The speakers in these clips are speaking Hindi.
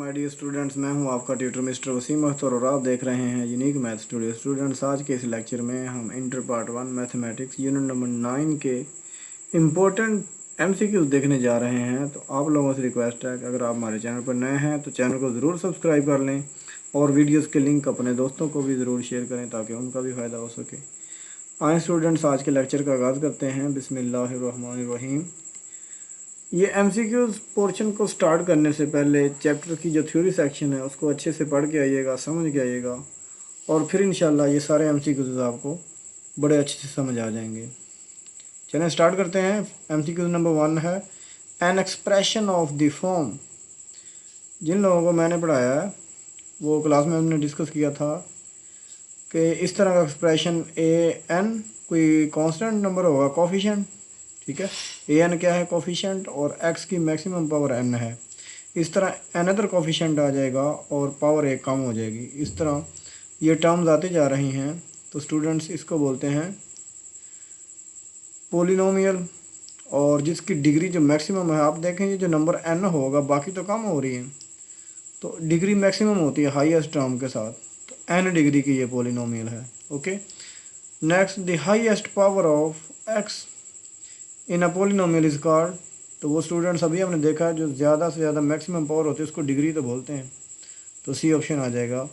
माय डियर स्टूडेंट्स, मैं हूं आपका ट्यूटर मिस्टर वसीम अख्तर और आप देख रहे हैं यूनिक मैथ स्टूडियो। स्टूडेंट्स, आज के इस लेक्चर में हम inter part 1 mathematics unit number 9 के इम्पोर्टेंट एमसीक्यूज देखने जा रहे हैं। तो आप लोगों से रिक्वेस्ट है कि अगर आप हमारे चैनल पर नए हैं तो चैनल को ज़रूर सब्सक्राइब कर लें और वीडियोज़ के लिंक अपने दोस्तों को भी ज़रूर शेयर करें ताकि उनका भी फ़ायदा हो सके। आए स्टूडेंट्स, आज के लेक्चर का आगाज़ करते हैं। बिस्मिल्लाहिर्रहमानिर्रहीम। ये एमसीक्यूज पोर्शन को स्टार्ट करने से पहले चैप्टर की जो थ्योरी सेक्शन है उसको अच्छे से पढ़ के आइएगा, समझ के आइएगा और फिर इंशाल्लाह ये सारे एमसीक्यूज आपको बड़े अच्छे से समझ आ जाएंगे। चलें स्टार्ट करते हैं। एमसीक्यूज नंबर 1 है an expression of the form. जिन लोगों को मैंने पढ़ाया है वो क्लास में हमने डिस्कस किया था कि इस तरह का एक्सप्रेशन ए एन कोई कांस्टेंट नंबर होगा, कोफिशिएंट, ठीक है। ए एन क्या है? कोफिशिएंट, और एक्स की मैक्सिमम पावर एन है। इस तरह अनदर कोफिशिएंट आ जाएगा और पावर एक कम हो जाएगी। इस तरह ये टर्म्स आते जा रही हैं। तो स्टूडेंट्स इसको बोलते हैं पोलिनोमियल, और जिसकी डिग्री जो मैक्सिमम है, आप देखेंगे जो नंबर एन होगा बाकी तो कम हो रही है, तो डिग्री मैक्सिमम होती है हाईएस्ट टर्म के साथ। तो एन डिग्री की ये पोलिनोमियल है। Okay, next the highest power of x in a polynomial is called. तो वो स्टूडेंट्स अभी हमने देखा जो ज़्यादा से ज़्यादा मैक्सिमम पावर होती है उसको डिग्री तो बोलते हैं, तो सी ऑप्शन आ जाएगा।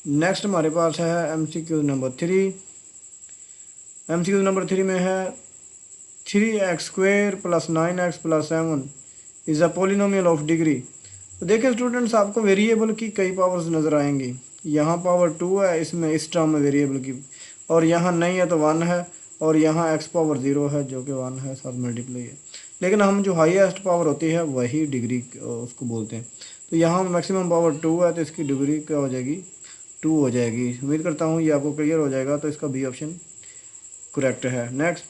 नेक्स्ट हमारे पास है एमसीक्यू नंबर 3। एमसीक्यू नंबर 3 में है 3x² + 9x + 7 is a polynomial of degree. तो देखिए स्टूडेंट्स, आपको वेरिएबल की कई पावर्स नज़र आएंगी। यहाँ पावर 2 है इसमें, इस टर्म में वेरिएबल की, और यहाँ नहीं है तो 1 है, और यहाँ x पावर 0 है जो कि 1 है, साथ मल्टीप्लाई है। लेकिन हम जो हाईएस्ट पावर होती है वही डिग्री उसको बोलते हैं। तो यहाँ मैक्सिमम पावर 2 है तो इसकी डिग्री क्या हो जाएगी? 2 हो जाएगी। उम्मीद करता हूँ ये आपको क्लियर हो जाएगा। तो इसका बी ऑप्शन करेक्ट है। Next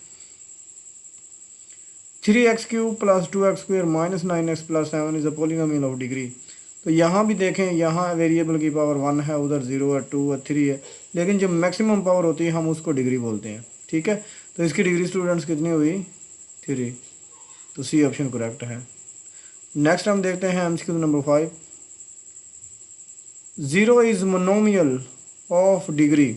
3x³ + 2x² - 9x + 7 is a polynomial of degree. तो यहाँ भी देखें, यहाँ वेरिएबल की पावर 1 है, उधर 0 है, 2 है, 3 है, लेकिन जो मैक्सिमम पावर होती है हम उसको डिग्री बोलते हैं, ठीक है। तो इसकी डिग्री स्टूडेंट्स कितनी हुई? 3। तो सी ऑप्शन करेक्ट है। नेक्स्ट हम देखते हैं MCQ number 5। 0 is monomial of degree.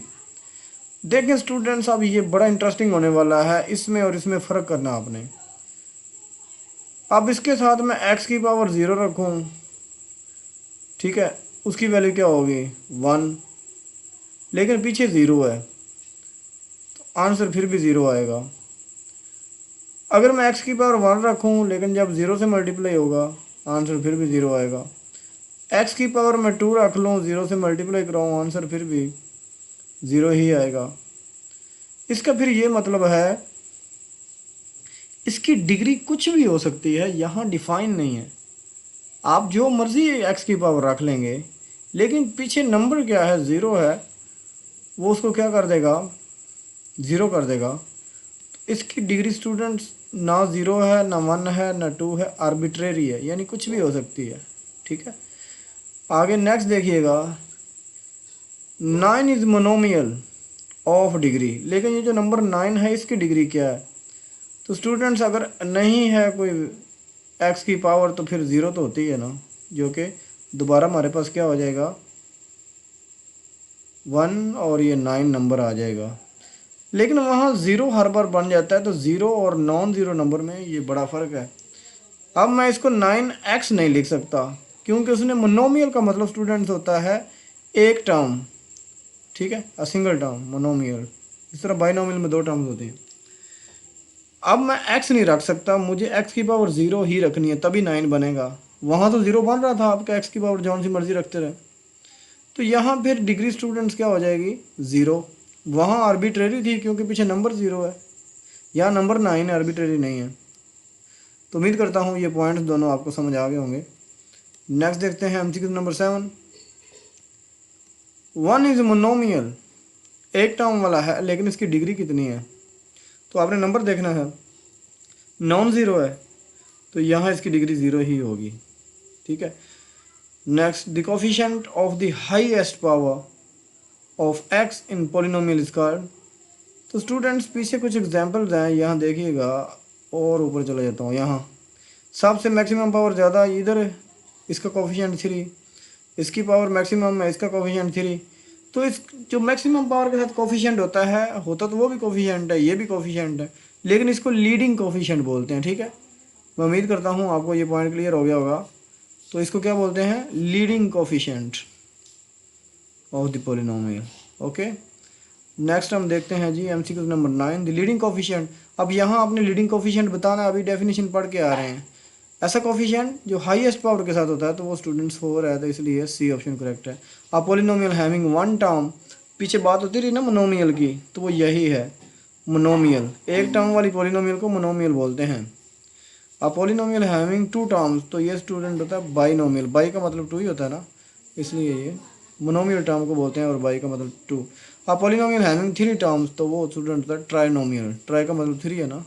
देखें स्टूडेंट्स, अब ये बड़ा इंटरेस्टिंग होने वाला है। इसमें और इसमें फ़र्क करना आपने। अब इसके साथ मैं x की पावर 0 रखूँ, ठीक है, उसकी वैल्यू क्या होगी? 1, लेकिन पीछे 0 है तो आंसर फिर भी 0 आएगा। अगर मैं x की पावर 1 रखूँ लेकिन जब 0 से मल्टीप्लाई होगा आंसर फिर भी 0 आएगा। x की पावर मैं 2 रख लूँ, 0 से मल्टीप्लाई कराऊँ, आंसर फिर भी 0 ही आएगा। इसका फिर ये मतलब है इसकी डिग्री कुछ भी हो सकती है, यहाँ डिफाइन नहीं है। आप जो मर्ज़ी x की पावर रख लेंगे, लेकिन पीछे नंबर क्या है? 0 है, वो उसको क्या कर देगा? 0 कर देगा। इसकी डिग्री स्टूडेंट्स ना 0 है, ना 1 है, ना 2 है, आर्बिट्रेरी है, यानी कुछ भी हो सकती है, ठीक है। आगे नेक्स्ट देखिएगा, 9 इज़ मोनोमियल ऑफ डिग्री। लेकिन ये जो नंबर 9 है इसकी डिग्री क्या है? तो स्टूडेंट्स अगर नहीं है कोई x की पावर तो फिर 0 तो होती है ना, जो कि दोबारा हमारे पास क्या हो जाएगा? 1 और ये 9 नंबर आ जाएगा। लेकिन वहाँ 0 हर बार बन जाता है, तो 0 और नॉन 0 नंबर में ये बड़ा फ़र्क है। अब मैं इसको 9x नहीं लिख सकता क्योंकि उसने मोनोमियल का मतलब स्टूडेंट्स होता है एक टर्म, ठीक है, अ सिंगल टर्म मोनोमियल। इस तरह बाइनोमियल में 2 टर्म्स होते हैं। अब मैं x नहीं रख सकता, मुझे x की पावर 0 ही रखनी है, तभी 9 बनेगा। वहाँ तो 0 बन रहा था, आपका x की पावर जौन सी मर्जी रखते रहे। तो यहाँ फिर डिग्री स्टूडेंट्स क्या हो जाएगी? 0। वहाँ आर्बिट्रेरी थी क्योंकि पीछे नंबर 0 है, यहाँ नंबर 9 है, आर्बिट्रेरी नहीं है। तो उम्मीद करता हूँ ये पॉइंट्स दोनों आपको समझ आ गए होंगे। नेक्स्ट देखते हैं एमसीक्यू नंबर 7। 1 इज़ मोनोमियल, एक टर्म वाला है लेकिन इसकी डिग्री कितनी है? तो आपने नंबर देखना है, नॉन 0 है तो यहाँ इसकी डिग्री 0 ही होगी, ठीक है। Next the coefficient of the highest power of x in polynomial is called. तो स्टूडेंट्स पीछे कुछ एग्जांपल्स हैं, यहाँ देखिएगा, और ऊपर चला जाता हूँ। यहाँ सबसे मैक्सिमम पावर ज़्यादा इधर, इसका कोफिशिएंट 3, इसकी पावर मैक्सिमम है, इसका कोफिशिएंट 3। तो इस जो मैक्सिमम पावर के साथ कोफिशिएंट होता तो वो भी कोफिशिएंट है, ये भी कोफिशिएंट है, लेकिन इसको लीडिंग कोफिशिएंट बोलते हैं। ठीक है, मैं उम्मीद करता हूँ आपको ये पॉइंट क्लियर हो गया होगा। तो इसको क्या बोलते हैं? Leading coefficient of the polynomial. Okay, next हम देखते हैं जी MCQ number 9, the leading coefficient. अब यहाँ आपने लीडिंग कोफिशिएंट बताना है, अभी डेफिनेशन पढ़ के आ रहे हैं। ऐसा कोफिशिएंट जो हाईएस्ट पावर के साथ होता है, तो वो स्टूडेंट्स 4 है, तो इसलिए सी ऑप्शन करेक्ट है। अब पॉलिनोमियल हैविंग वन टर्म, पीछे बात होती रही ना मोनोमियल की, तो वो यही है मोनोमियल। एक टर्म वाली पॉलिनोमियल को मोनोमियल बोलते हैं। अब पॉलिनोमियल हैविंग टू टर्म्स, तो ये स्टूडेंट होता है बाइनोमियल। बाई का मतलब 2 ही होता है ना, इसलिए ये मोनोमियल टर्म को बोलते हैं, और बाई का मतलब 2। अब पॉलिनोमियल हैविंग 3 टर्म्स, तो वो स्टूडेंट होता है ट्राइनोमियल। ट्राई का मतलब 3 है ना।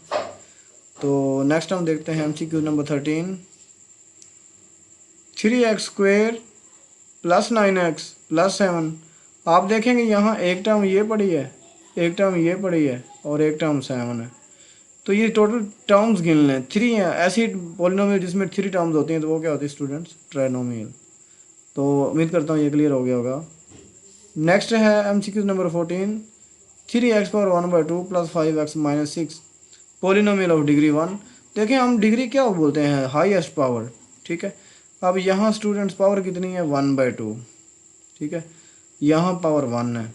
तो नेक्स्ट हम देखते हैं MCQ number 13, 3x square plus 9x plus 7। आप देखेंगे यहाँ एक टर्म ये पड़ी है, एक टर्म ये पड़ी है, और एक टर्म 7 है। तो ये टोटल टर्म्स गिन लें, 3 है। ऐसी पॉलिनोमियल जिसमें 3 टर्म्स होती हैं, तो वो क्या होती है स्टूडेंट्स? ट्राइनोमियल। तो उम्मीद करता हूँ ये क्लियर हो गया होगा। नेक्स्ट है MCQ number 14, 3x power 1/2 plus 5x minus 6 polynomial of degree 1। देखें हम डिग्री क्या बोलते हैं? Highest power. ठीक है, अब यहाँ स्टूडेंट्स पावर कितनी है? 1/2। ठीक है, यहाँ पावर 1 है।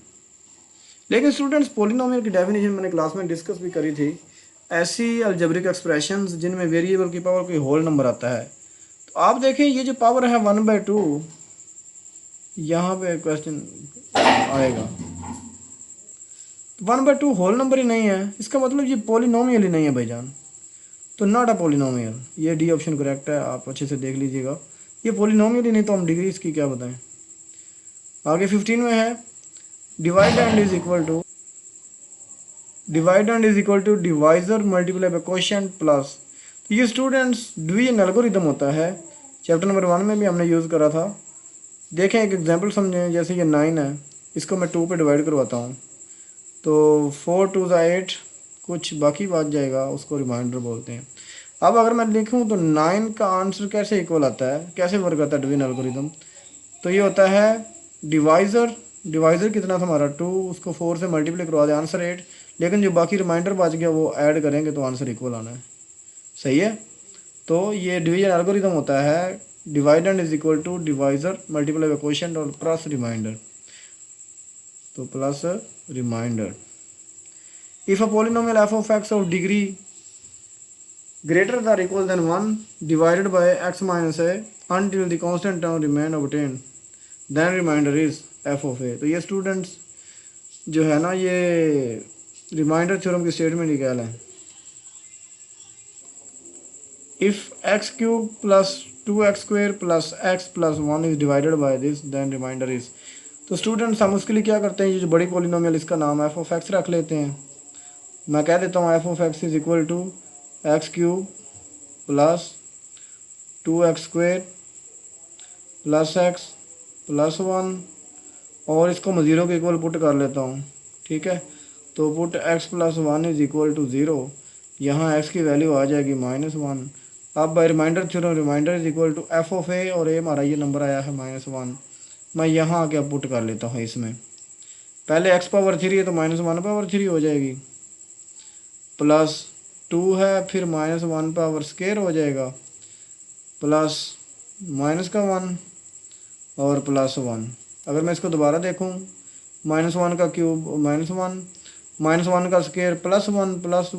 लेकिन स्टूडेंट्स पॉलिनोमियल की डेफिनेशन मैंने क्लास में डिस्कस भी करी थी। ऐसी अलजेब्रिक एक्सप्रेशंस जिनमें वेरिएबल की पावर कोई होल नंबर आता है, तो आप देखें ये जो पावर है 1/2, यहाँ पे क्वेश्चन आएगा 1/2 होल नंबर ही नहीं है, इसका मतलब ये पॉलिनोमियल ही नहीं है भाईजान। तो नॉट अ पॉलिनोमियल, ये डी ऑप्शन करेक्ट है। आप अच्छे से देख लीजिएगा, ये पॉलिनोमियल ही नहीं, तो हम डिग्री इसकी क्या बताएं। आगे 15 में है dividend is equal to, dividend is equal to divisor multiply by quotient plus. तो ये स्टूडेंट्स डिवीजन एल्गोरिथम होता है, चैप्टर नंबर 1 में भी हमने यूज़ करा था। देखें एक एग्जांपल समझें, जैसे ये 9 है, इसको मैं 2 पे डिवाइड करवाता हूँ, तो 4 2 8, कुछ बाकी बात जाएगा, उसको रिमाइंडर बोलते हैं। अब अगर मैं लिखूँ तो 9 का आंसर कैसे इक्वल आता है, कैसे वर्क आता है डिवीजन एल्गोरिथम? तो ये होता है डिवाइज़र, डिवाइज़र कितना था हमारा 2, उसको 4 से मल्टीप्लाई करवा दें, आंसर 8। लेकिन जो बाकी रिमाइंडर बच गया वो ऐड करेंगे तो आंसर इक्वल आना है। सही है, तो ये डिवीजन एल्गोरिथम होता है dividend is equal to divisor multiply by quotient और प्लस रिमाइंडर। तो plus remainder, if a polynomial F of x of degree greater than or equal than 1 divided by x minus a until the constant term remain obtained, then remainder is f of a। तो ये स्टूडेंट्स जो है ना, ये रिमाइंडर थ्योरम की स्टेटमेंट निकाल है। If x cube plus 2x square plus x plus 1 is divided by this, then remainder is. तो स्टूडेंट्स हम उसके लिए क्या करते हैं, ये जो बड़ी पॉलिनोमियल इसका नाम एफ ऑफ एक्स रख लेते हैं। मैं कह देता हूँ f of x is equal to x cube plus 2x square plus x plus 1, और इसको मैं 0 के इक्वल पुट कर लेता हूँ। ठीक है, तो put x plus 1 is equal to 0, यहाँ x की वैल्यू आ जाएगी -1। अब by remainder theorem remainder is equal to F of A, और ए हमारा ये नंबर आया है -1। मैं यहाँ आके अब पुट कर लेता हूँ इसमें, पहले x पावर 3 है तो -1 पावर 3 हो जाएगी, प्लस 2 है, फिर -1 पावर स्क्वायर हो जाएगा, प्लस माइनस का 1 और प्लस 1। अगर मैं इसको दोबारा देखूं, -1 का क्यूब -1, -1 का स्क्वायर +1, प्लस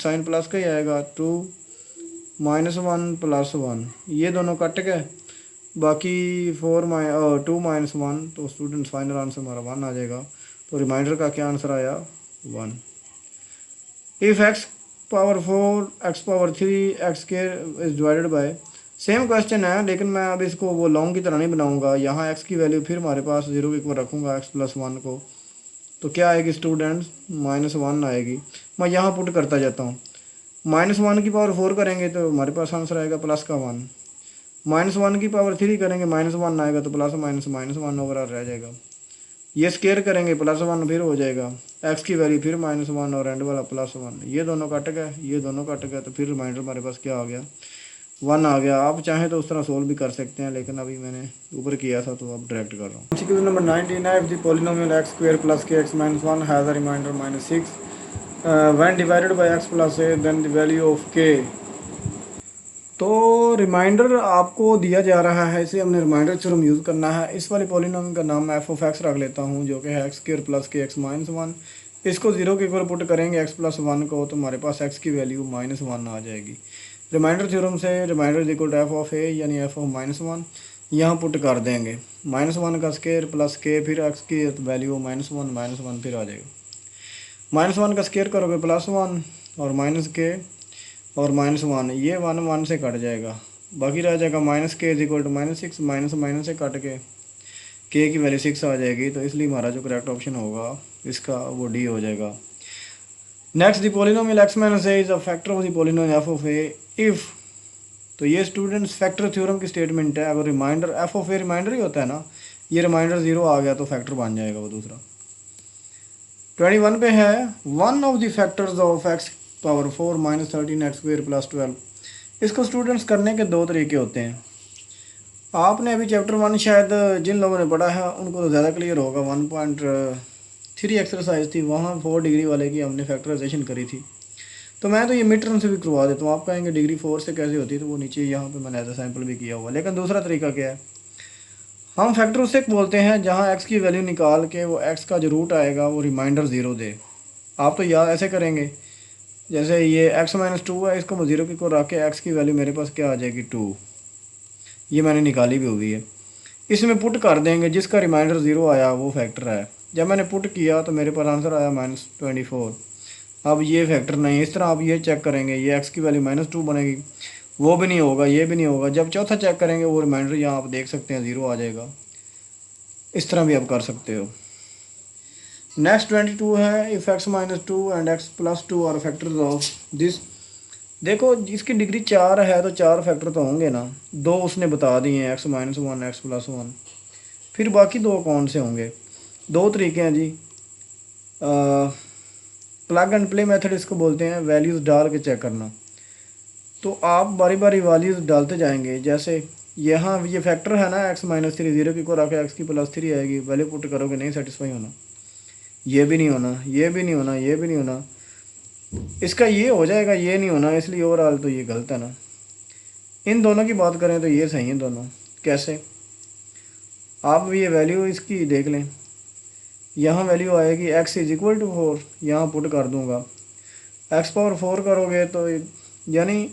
साइन प्लस का ही आएगा 2, -1 प्लस 1, ये दोनों कट गए, बाकी 2 -1, तो स्टूडेंट्स फाइनल आंसर हमारा 1 आ जाएगा। तो रिमाइंडर का क्या आंसर आया? 1। If x power 4 x power 3 x square is divided bye, same question है, लेकिन मैं अब इसको वो लॉन्ग की तरह नहीं बनाऊंगा। यहाँ x की वैल्यू फिर हमारे पास 0 के ऊपर रखूँगा, x प्लस 1 को, तो क्या आएगी स्टूडेंट्स? -1 आएगी। मैं यहाँ पुट करता जाता हूँ, -1 की पावर 4 करेंगे तो हमारे पास आंसर आएगा प्लस का 1, -1 की पावर 3 करेंगे -1 आएगा, तो प्लस -1 ओवरऑल रह जाएगा। ये स्केयर करेंगे +1 फिर हो जाएगा, x की वैल्यू फिर -1 और एंड वाला +1, ये दोनों कट गए, ये दोनों कट गए, तो फिर रिमाइंडर हमारे पास क्या आ गया? 1 आ गया। आप चाहें तो उस तरह सोल्व भी कर सकते हैं, लेकिन अभी मैंने ऊपर किया था तो अब डायरेक्ट कर रहा हूँ। MCQ नंबर 19 है, if the polynomial X square plus K X minus 1 has a remainder -6 when divided by X plus A then the value of K. तो रिमाइंडर आपको दिया जा रहा है, इसे हमने रिमाइंडर थ्योरम यूज़ करना है। इस वाले पॉलिनोमियल का नाम मैं एफ ऑफ एक्स रख लेता हूँ, जो कि है x square plus K X minus 1। इसको 0 के इक्वल पुट करेंगे एक्स प्लस 1 को, तो हमारे पास एक्स की वैल्यू -1 आ जाएगी। रिमाइंडर थ्योरम से remainder is equal to F of A यानी एफ ऑफ -1 यहाँ पुट कर देंगे। -1 का स्क्वायर प्लस के, फिर एक्स की वैल्यू -1 फिर आ जाएगा। -1 का स्क्वायर करोगे +1 और माइनस के और -1, ये 1 से कट जाएगा, बाकी रह जाएगा माइनस के is equal to -6। Minus minus से कट के की वैल्यू 6 आ जाएगी। तो इसलिए हमारा जो करेक्ट ऑप्शन होगा इसका वो डी हो जाएगा। Next, the polynomial X minus A is a factor of the polynomial F of A if. तो ये स्टूडेंट्स फैक्टर थ्योरम की स्टेटमेंट है। अगर remainder F of A remainder ही होता है ना, ये रिमाइंडर 0 आ गया तो फैक्टर बन जाएगा वो दूसरा। 21 पे है, one of the factors of x power 4 -13 x square plus 12। इसको स्टूडेंट्स करने के दो तरीके होते हैं। आपने अभी चैप्टर 1 शायद जिन लोगों ने पढ़ा है उनको तो ज़्यादा क्लियर होगा। 1.3 एक्सरसाइज थी, वहाँ 4 डिग्री वाले की हमने फैक्टराइजेशन करी थी। तो मैं तो ये मिड टर्म से भी करवा देता हूँ। आप कहेंगे डिग्री 4 से कैसे होती है, तो वो नीचे यहाँ पे मैंने एज अ सैम्पल भी किया हुआ। लेकिन दूसरा तरीका क्या है, हम फैक्टर उसे बोलते हैं जहाँ एक्स की वैल्यू निकाल के वो एक्स का जो रूट आएगा वो रिमाइंडर 0 दे। आप तो याद ऐसे करेंगे, जैसे ये x-2 है, इसको मैं 0 की को रख के एक्स की वैल्यू मेरे पास क्या आ जाएगी 2। ये मैंने निकाली भी हुई है। इसमें पुट कर देंगे, जिसका रिमाइंडर 0 आया वो फैक्टर है। जब मैंने पुट किया तो मेरे पास आंसर आया -24। अब ये फैक्टर नहीं। इस तरह आप ये चेक करेंगे, ये एक्स की वैल्यू -2 बनेगी, वो भी नहीं होगा, ये भी नहीं होगा। जब चौथा चेक करेंगे वो रिमाइंडर यहाँ आप देख सकते हैं 0 आ जाएगा। इस तरह भी आप कर सकते हो। नेक्स्ट 22 है, if x-2 and x+2 are factors of this. देखो इसकी डिग्री 4 है तो 4 फैक्टर तो होंगे ना, 2 उसने बता दिए हैं, x-1 x+1। फिर बाकी 2 कौन से होंगे? 2 तरीके हैं जी। प्लग एंड प्ले मेथड इसको बोलते हैं, वैल्यूज़ डाल के चेक करना। तो आप बारी बारी वैल्यूज़ डालते जाएंगे। जैसे यहाँ ये फैक्टर है ना x-3, 0 की को रखा x की +3 आएगी, वैल्यू पुट करोगे नहीं सेटिस्फाई होना, ये भी नहीं होना, ये भी नहीं होना, ये भी नहीं होना, इसका ये हो जाएगा, ये नहीं होना, इसलिए ओवरऑल तो ये गलत है ना। इन दोनों की बात करें तो ये सही है दोनों। कैसे? आप ये वैल्यू इसकी देख लें, यहाँ वैल्यू आएगी x इज इक्वल टू 4, यहाँ पुट कर दूँगा। x पावर 4 करोगे तो यानी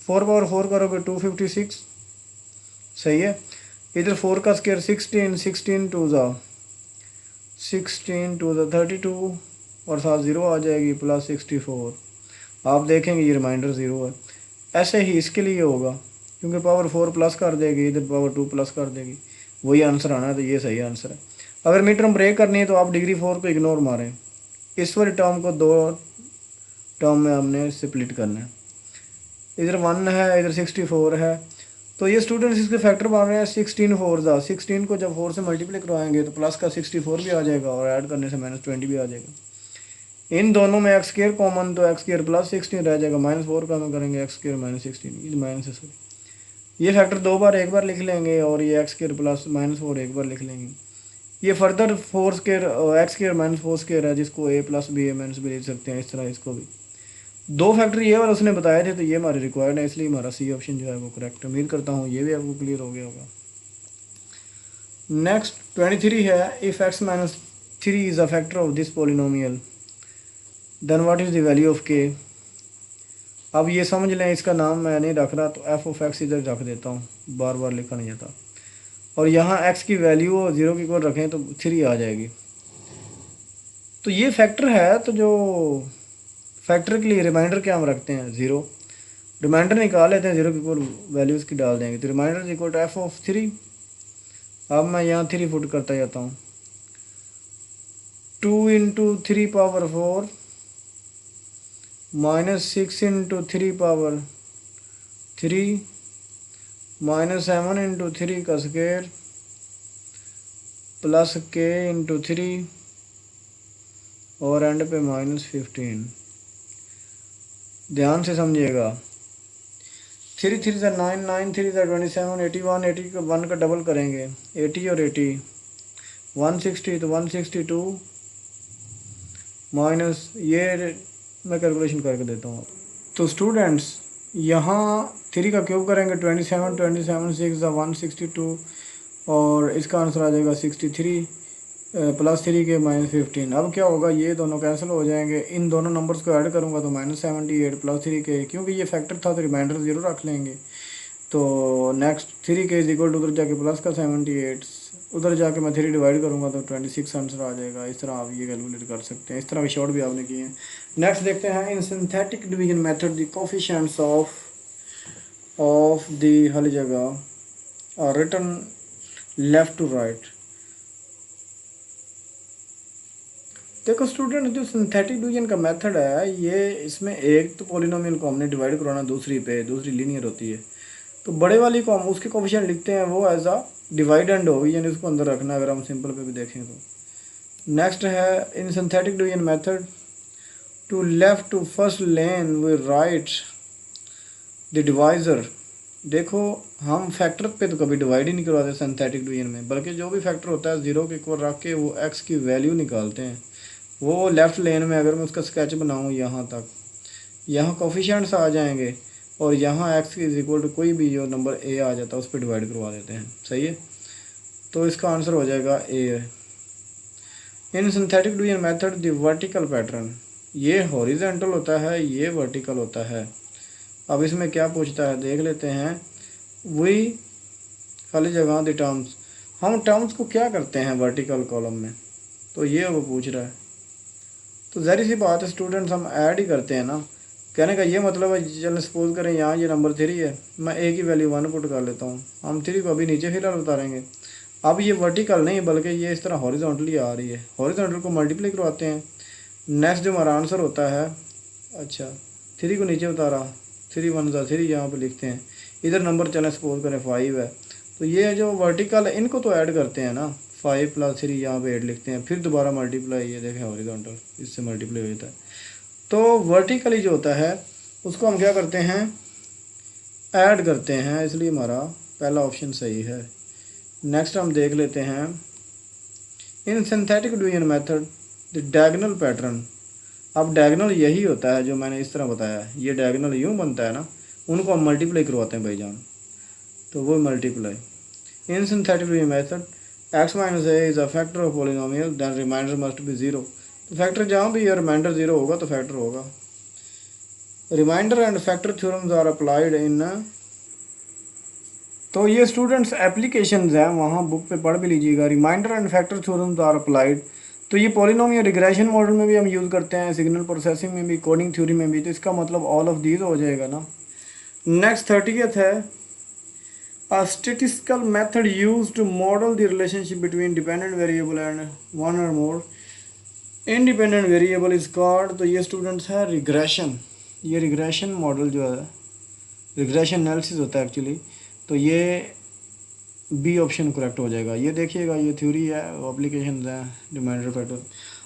4 पावर 4 करोगे 256, सही है। इधर 4 का स्क्वायर 16, 16 टू द 32 और साथ 0 आ जाएगी +64। आप देखेंगे ये रिमाइंडर 0 है। ऐसे ही इसके लिए होगा, क्योंकि पावर 4 प्लस कर देगी, इधर पावर 2 प्लस कर देगी, वही आंसर आना है। तो ये सही आंसर है। अगर मिड टर्म ब्रेक करनी है तो आप डिग्री 4 को इग्नोर मारें। इस वाली टर्म को 2 टर्म में हमने स्प्लिट करना है। इधर 1 है, इधर 64 है, तो ये स्टूडेंट्स इसके फैक्टर बन रहे हैं 16 4 ज़ा 16 को जब 4 से मल्टीप्लाई करवाएंगे तो प्लस का 64 भी आ जाएगा और ऐड करने से -20 भी आ जाएगा। इन दोनों में एक्स स्क्वायर कॉमन, तो एक्स स्क्वायर +16 रह जाएगा, -4 का हम करेंगे एक्स स्क्वायर -16, ये माइनस है सॉरी। ये फैक्टर 2 बार एक बार लिख लेंगे और ये एक्स स्क्वायर +-4 एक बार लिख लेंगे। ये further 4 square x square -4 square है, जिसको a + b a - b लिख सकते हैं। इस तरह इसको भी 2 फैक्टर ये और उसने बताए थे, तो ये हमारे रिक्वायर्ड है, इसलिए हमारा सी ऑप्शन जो है वो करेक्ट है। उम्मीद करता हूँ ये भी आपको क्लियर हो गया होगा। नेक्स्ट 23 है, if x-3 is a factor of this polynomial then what is the value of k। अब ये समझ लें, इसका नाम मैं नहीं रख रहा, तो f ऑफ x इधर रख देता हूँ, बार बार लिखा नहीं जाता। और यहाँ x की वैल्यू 0 की इक्वल रखें तो 3 आ जाएगी। तो ये फैक्टर है, तो जो फैक्टर के लिए रिमाइंडर क्या हम रखते हैं 0। रिमाइंडर निकाल लेते हैं, 0 की इक्वल वैल्यूज़ की डाल देंगे, तो remainder is equal to f of 3। अब मैं यहाँ 3 पुट करता जाता हूँ। 2 × 3 पावर 4 -6 × 3 पावर 3 -7 × 3 का स्क्वायर प्लस k × 3 और एंड पे -15। ध्यान से समझिएगा, 3 3 से 9, 9 3 से 27, 81, 81 का डबल करेंगे 80 और 80, 160 तो 162 माइनस ये मैं कैलकुलेशन करके देता हूँ। तो स्टूडेंट्स यहाँ 3 का क्यूब करेंगे 27, 27 6 162 और इसका आंसर आ जाएगा 63 प्लस 3 के -15। अब क्या होगा, ये दोनों कैंसिल हो जाएंगे, इन दोनों नंबर्स को ऐड करूँगा तो -78 प्लस 3 के, क्योंकि ये फैक्टर था तो रिमाइंडर 0 रख लेंगे। तो नेक्स्ट 3 के इज इक्वल टू उधर जाके प्लस का 78, उधर जाके मैं 3 डिवाइड करूँगा तो 26 आंसर आ जाएगा। इस तरह आप ये कैलकुलेट कर सकते हैं, इस तरह के शॉर्ट भी आपने किए हैं। नेक्स्ट देखते हैं, in synthetic division method the coefficients of the हर जगह are written left to right. देखो स्टूडेंट, जो सिंथेटिक डिवीजन का मेथड है, ये इसमें एक तो पॉलिनोमियल को हमने डिवाइड करवाना दूसरी पे, दूसरी लीनियर होती है, तो बड़े वाली को हम उसके कोफिशिएंट लिखते हैं, वो एज अ डिवाइडेंड होगी, यानी उसको अंदर रखना। अगर हम सिंपल पे भी देखें तो नेक्स्ट है, in synthetic division method to left to first lane we write the divisor. देखो हम फैक्टर पे तो कभी डिवाइड ही नहीं करवाते सिंथेटिक डिवीजन में, बल्कि जो भी फैक्टर होता है 0 के इक्वल रख के वो x की वैल्यू निकालते हैं। वो लेफ़्ट लेन में अगर मैं उसका स्केच बनाऊँ यहाँ तक, यहाँ कोफिशिएंट्स आ जाएंगे और यहाँ x इज इक्वल टू कोई भी जो नंबर a आ जाता है उस पर डिवाइड करवा देते हैं। सही है, तो इसका आंसर हो जाएगा a। In synthetic division method the vertical pattern, ये हॉरिजेंटल होता है, ये वर्टिकल होता है। अब इसमें क्या पूछता है देख लेते हैं। वही खाली जगह द टर्म्स, हम टर्म्स को क्या करते हैं वर्टिकल कॉलम में, तो ये वो पूछ रहा है। तो ज़ाहिर सी बात है स्टूडेंट्स, हम ऐड ही करते हैं ना। कहने का ये मतलब है, चलो सपोज करें यहाँ ये नंबर 3 है, मैं a की वैल्यू 1 पुट कर लेता हूँ, हम 3 को अभी नीचे फिलहाल उतारेंगे। अब ये वर्टिकल नहीं बल्कि ये इस तरह हॉरिजॉन्टली आ रही है, हॉरिजॉन्टल को मल्टीप्लाई करवाते हैं। नेक्स्ट जो हमारा आंसर होता है, अच्छा 3 को नीचे उतारा, 3 1 3 यहाँ पे लिखते हैं, इधर नंबर चले सपोज करें 5 है, तो ये जो वर्टिकल है इनको तो ऐड करते हैं ना, 5 + 3 यहाँ पे 8 लिखते हैं, फिर दोबारा मल्टीप्लाई, ये देखें हॉरिजॉन्टल इससे मल्टीप्लाई हो जाता है। तो वर्टिकली जो होता है उसको हम क्या करते हैं, ऐड करते हैं, इसलिए हमारा पहला ऑप्शन सही है। नेक्स्ट हम देख लेते हैं, in synthetic division method the diagonal pattern. अब डायगोनल यही होता है जो मैंने इस तरह बताया, ये डायगोनल यूँ बनता है ना, उनको हम मल्टीप्लाई करवाते हैं भाईजान, तो वो multiply. In synthetic division method x - a is a factor of polynomial then remainder must be 0। तो फैक्टर जहाँ भी रिमाइंडर 0 होगा तो फैक्टर होगा। Remainder and factor theorems are applied in, तो ये स्टूडेंट्स एप्लीकेशंस हैं, वहाँ बुक पे पढ़ भी लीजिएगा। Remainder and factor theorems are applied, तो ये पॉलिनोमियल रिग्रेशन मॉडल में भी हम यूज़ करते हैं, सिग्नल प्रोसेसिंग में भी, कोडिंग थ्योरी में भी, तो इसका मतलब ऑल ऑफ दीज हो जाएगा ना। नेक्स्ट 30th है, a statistical method used to model the relationship between dependent variable and one or more independent variable is called, तो ये स्टूडेंट्स है रिग्रेशन। ये रिग्रेशन मॉडल जो है, रिग्रेशन एनालिसिस होता है एक्चुअली, तो ये बी ऑप्शन करेक्ट हो जाएगा। ये देखिएगा, ये थ्योरी है, एप्लीकेशन है, remainder factor.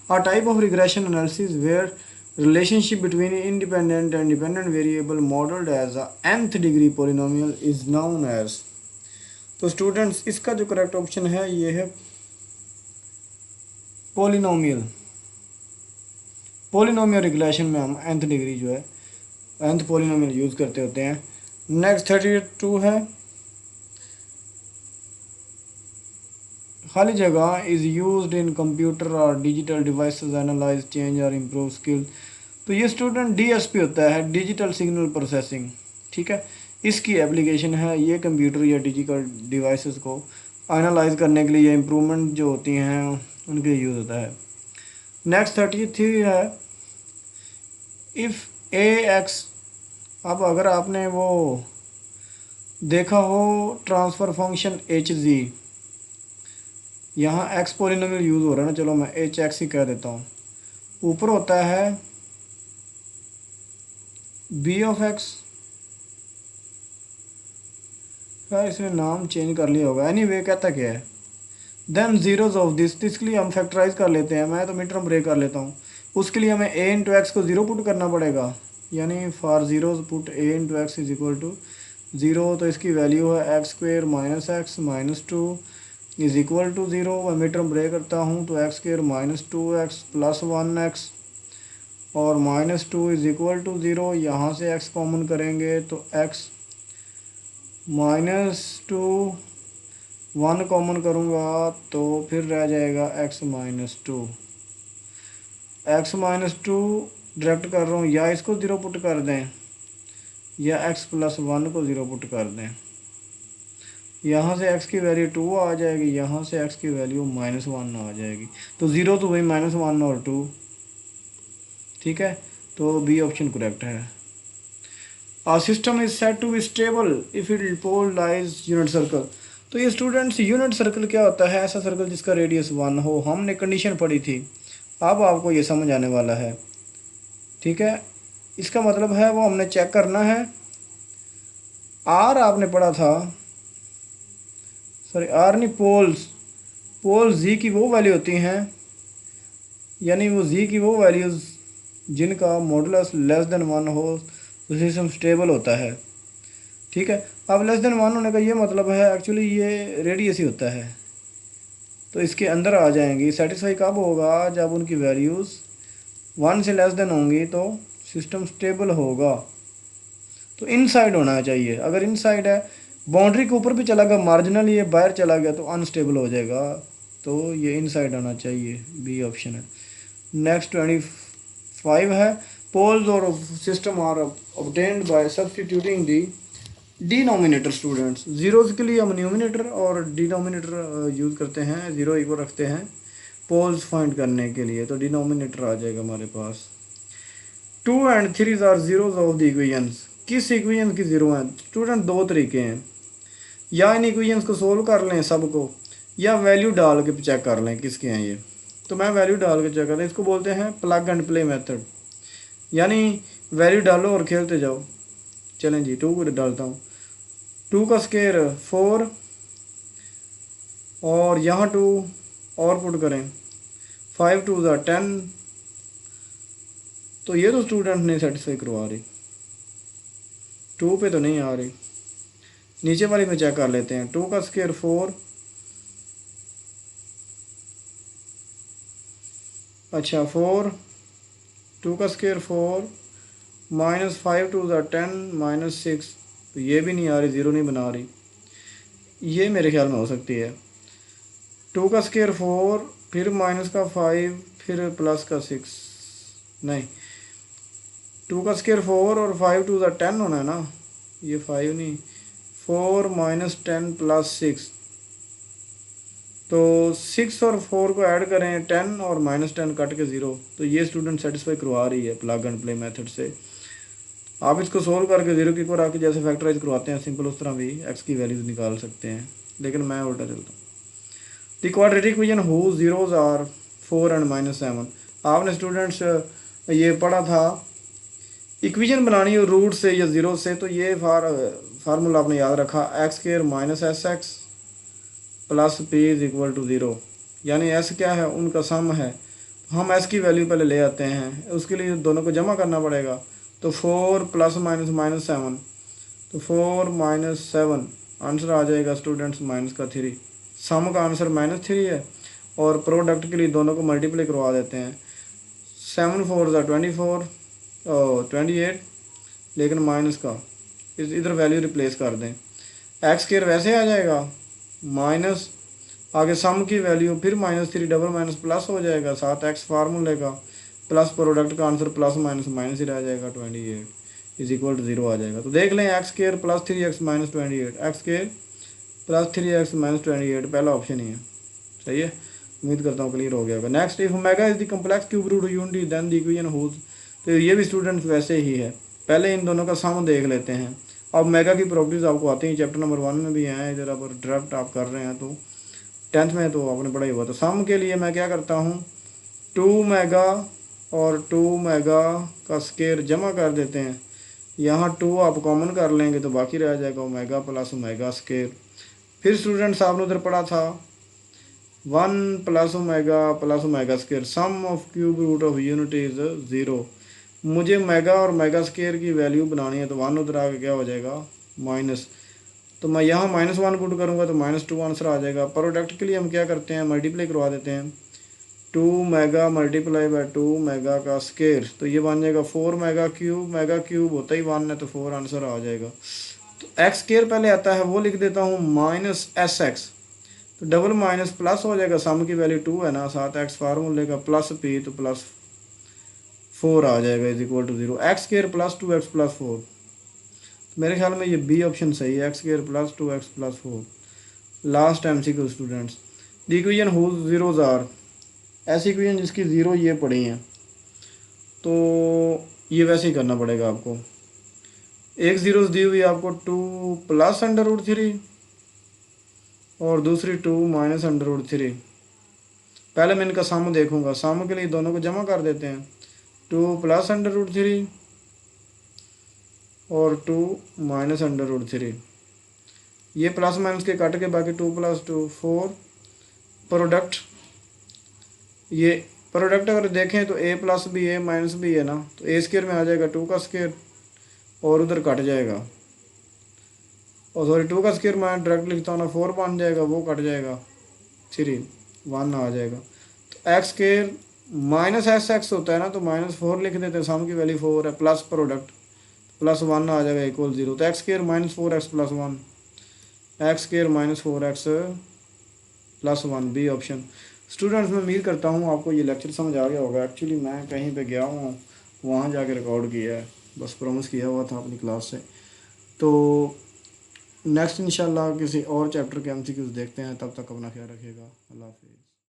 A type of regression analysis where relationship between independent and dependent variable modeled as a nth degree polynomial is known as, तो स्टूडेंट्स इसका जो करेक्ट ऑप्शन है ये है पॉलिनोमियल। पॉलिनोमियल रिग्रेशन में हम nth डिग्री जो है, nth पॉलिनोमियल यूज़ करते होते हैं। नेक्स्ट 32 है, खाली जगह इज़ यूज्ड इन कंप्यूटर और डिजिटल डिवाइसेस एनालाइज चेंज और इम्प्रूव स्किल। तो ये स्टूडेंट DSP होता है, डिजिटल सिग्नल प्रोसेसिंग, ठीक है, इसकी एप्लीकेशन है। ये कंप्यूटर या डिजिटल डिवाइसेस को एनालाइज करने के लिए, इम्प्रूवमेंट जो होती हैं उनके लिए यूज़ होता है। नेक्स्ट 33 है, इफ़ AX, अब अगर आपने वो देखा हो ट्रांसफ़र फंक्शन HZ, यहाँ x पॉलिनोमियल यूज़ हो रहा है ना, चलो मैं HX ही कह देता हूँ। ऊपर होता है B ऑफ x, क्या इसने नाम चेंज कर लिया होगा, एनीवे कहता क्या है, देन जीरोज ऑफ दिस, तो इसके लिए हम फैक्टराइज कर लेते हैं, मैं तो मिड टर्म ब्रेक कर लेता हूँ। उसके लिए हमें a × x को 0 पुट करना पड़ेगा, यानी for zeros put a × x is equal to zero, तो इसकी वैल्यू है x square minus x minus two is equal to zero. मैं मिड टर्म ब्रेक करता हूँ तो x square minus two x plus one x और minus two is equal to zero. यहाँ से एक्स कॉमन करेंगे तो x minus two, one common करूँगा तो फिर रह जाएगा x minus two. X minus to direct कर रहा हूँ, या इसको ज़ीरो पुट कर दें या एक्स प्लस वन को ज़ीरो पुट कर दें। यहाँ से x की वैल्यू टू आ जाएगी, यहाँ से x की वैल्यू माइनस वन आ जाएगी। तो ज़ीरो तो वही माइनस वन और टू, ठीक है। तो बी ऑप्शन करेक्ट है। A system is said to be stable if it pole lies unit circle. तो ये स्टूडेंट्स यूनिट सर्कल क्या होता है? ऐसा सर्कल जिसका रेडियस वन हो। हमने कंडीशन पढ़ी थी, अब आपको ये समझ आने वाला है, ठीक है। इसका मतलब है वो हमने चेक करना है। आर आपने पढ़ा था, सॉरी आर नहीं, पोल्स जी की वो वैल्यू होती हैं, यानी वो जी की वो वैल्यूज़ जिनका मॉडुलस लेस देन वन हो तो सिस्टम स्टेबल होता है, ठीक है। अब लेस देन वन होने का ये मतलब है एक्चुअली ये रेडियस ही होता है, तो इसके अंदर आ जाएंगी। सेटिस्फाई कब होगा? जब उनकी वैल्यूज़ वन से लेस देन होंगी तो सिस्टम स्टेबल होगा। तो इनसाइड होना चाहिए। अगर इनसाइड है, बाउंड्री के ऊपर भी चला गया, मार्जिनल ये बाहर चला गया तो अनस्टेबल हो जाएगा। तो ये इनसाइड आना चाहिए, बी ऑप्शन है। नेक्स्ट 25 है, पोल्स और system are obtained by substituting the denominator. Students zeros के लिए हम न्यूमिनेटर और डिनोमिनेटर यूज़ करते हैं, ज़ीरो इक्वल रखते हैं पोल्स फाइंड करने के लिए। तो डिनोमिनेटर आ जाएगा हमारे पास। 2 and 3 are zeros of the equations. किस इक्वेशन की ज़ीरो हैं? स्टूडेंट दो तरीके हैं, या इन इक्वेशंस को सोल्व कर लें सबको, या वैल्यू डाल के चेक कर लें किसके हैं ये। तो मैं वैल्यू डाल के चेक करता हूँ, इसको बोलते हैं प्लग एंड प्ले मेथड, यानी वैल्यू डालो और खेलते जाओ। चलें जी, 2 को डालता हूँ, 2 का स्क्वायर 4 और यहाँ 2 और पुट करें, 5 2 ज़ा 10। तो ये तो स्टूडेंट नहीं सेटिस्फाई करवा रही, 2 पे तो नहीं आ रही। नीचे वाली में चेक कर लेते हैं, 2 का स्क्वायर 4, अच्छा 4, 2 का स्क्वायर 4 माइनस 5 2 ज़ा 10 माइनस 6। तो ये भी नहीं आ रही, ज़ीरो नहीं बना रही। ये मेरे ख्याल में हो सकती है। 2 का स्क्वायर 4 फिर माइनस का 5 फिर प्लस का 6, नहीं 2 का स्क्वायर 4 और 5 2 ज़ा 10 होना है ना, ये 5 नहीं, 4 माइनस 10 प्लस 6। तो 6 और 4 को ऐड करें 10 और माइनस 10 कट के 0। तो ये स्टूडेंट सेटिस्फाई करवा रही है प्लग एंड प्ले मेथड से। आप इसको सोल्व करके 0 की आके जैसे फैक्टराइज करवाते हैं सिंपल, उस तरह भी एक्स की वैल्यूज निकाल सकते हैं, लेकिन मैं उल्टा चलता हूँ। The quadratic equation who zeros are 4 and -7। आपने स्टूडेंट्स ये पढ़ा था, इक्वेशन बनानी हो रूट से या ज़ीरो से, तो ये फार्मूला आपने याद रखा, x square minus S x plus P is equal to zero. यानी एस क्या है? उनका सम है। हम एस की वैल्यू पहले ले आते हैं, उसके लिए दोनों को जमा करना पड़ेगा। तो 4 प्लस माइनस माइनस 7, तो 4 माइनस 7 आंसर आ जाएगा स्टूडेंट्स माइनस का 3। सम का आंसर -3 है, और प्रोडक्ट के लिए दोनों को मल्टीप्लाई करवा देते हैं। 7 4 ज़ा 24 और 28, लेकिन माइनस का इधर वैल्यू रिप्लेस कर दें, एक्स स्क्वायर वैसे आ जाएगा माइनस, आगे सम की वैल्यू फिर -3 डबल माइनस प्लस हो जाएगा, 7x फार्मूले का प्लस प्रोडक्ट का आंसर प्लस माइनस माइनस ही रह जाएगा, 28 इज इक्वल टू 0 आ जाएगा। तो देख लें, x square plus 3x minus 28, x square plus 3x minus 28 पहला ऑप्शन ही है, सही है। उम्मीद करता हूँ क्लियर हो गया होगा। Next, if omega is the complex cube root unity then the equation holds. तो ये भी स्टूडेंट्स वैसे ही है, पहले इन दोनों का सम देख लेते हैं। अब मेगा की प्रॉपर्टीज आपको आती हैं, चैप्टर नंबर 1 में भी हैं, इधर अब ड्राफ्ट आप कर रहे हैं तो 10th में तो आपने पढ़ा ही हुआ। तो सम के लिए मैं क्या करता हूँ, 2 मेगा और 2 मेगा का स्क्वायर जमा कर देते हैं, यहाँ 2 आप कॉमन कर लेंगे तो बाकी रह जाएगा ओमेगा प्लस ओमेगा स्क्वायर। फिर स्टूडेंट्स आपने उधर पढ़ा था 1 plus omega square, sum of cube root of unity is 0। मुझे मेगा और मेगा स्क्वायर की वैल्यू बनानी है, तो 1 उधर आके क्या हो जाएगा माइनस, तो मैं यहाँ -1 पुट करूँगा तो -2 आंसर आ जाएगा। प्रोडक्ट के लिए हम क्या करते हैं, मल्टीप्लाई करवा देते हैं। 2 मेगा मल्टीप्लाई बाय 2 मेगा का स्केयर, तो ये बन जाएगा 4 मेगा क्यूब होता ही 1 है तो 4 आंसर आ जाएगा। तो एक्स स्केयर पहले आता है वो लिख देता हूँ -SX, तो डबल माइनस प्लस हो जाएगा, सम की वैल्यू 2 है ना, साथ एक्स फार्मूले का प्लस P तो +4 आ जाएगा is equal to 0। X square plus 2x plus 4, तो मेरे ख्याल में ये बी ऑप्शन सही है, x square plus 2x plus 4। Last MCQ students, the equation whose zeros are, ऐसी इक्वेशन जिसकी ज़ीरो ये पड़ी हैं, तो ये वैसे ही करना पड़ेगा आपको। एक ज़ीरोस दी हुई आपको 2 प्लस √3 और दूसरी 2 माइनस √3। पहले मैं इनका सम देखूंगा, सम के लिए दोनों को जमा कर देते हैं, 2 प्लस √3 और 2 माइनस √3, ये प्लस माइनस के कट के बाकी 2 + 2 4। प्रोडक्ट, ये प्रोडक्ट अगर देखें तो a प्लस भी a माइनस भी है ना, तो a स्केयर में आ जाएगा 2 का स्केयर और उधर कट जाएगा, और सॉरी 2 का स्केयर मैं डायरेक्ट लिखता हूँ ना, 4 बन जाएगा, वो कट जाएगा 3 1 आ जाएगा। तो एक्स स्केयर -SX होता है ना, तो -4 लिख देते हैं, सम की वैल्यू 4 है, प्लस प्रोडक्ट +1 आ जाएगा इक्वल 0। तो x square -4x + 1, x square -4x + 1 B option. Students मैं उम्मीद करता हूँ आपको ये लेक्चर समझ आ गया होगा। एक्चुअली मैं कहीं पे गया हूँ, वहाँ जाके रिकॉर्ड किया है, बस प्रॉमिस किया हुआ था अपनी क्लास से। तो नेक्स्ट इंशाल्लाह किसी और चैप्टर के MCQs देखते हैं, तब तक अपना ख्याल रखिएगा। अल्लाह हाफिज़।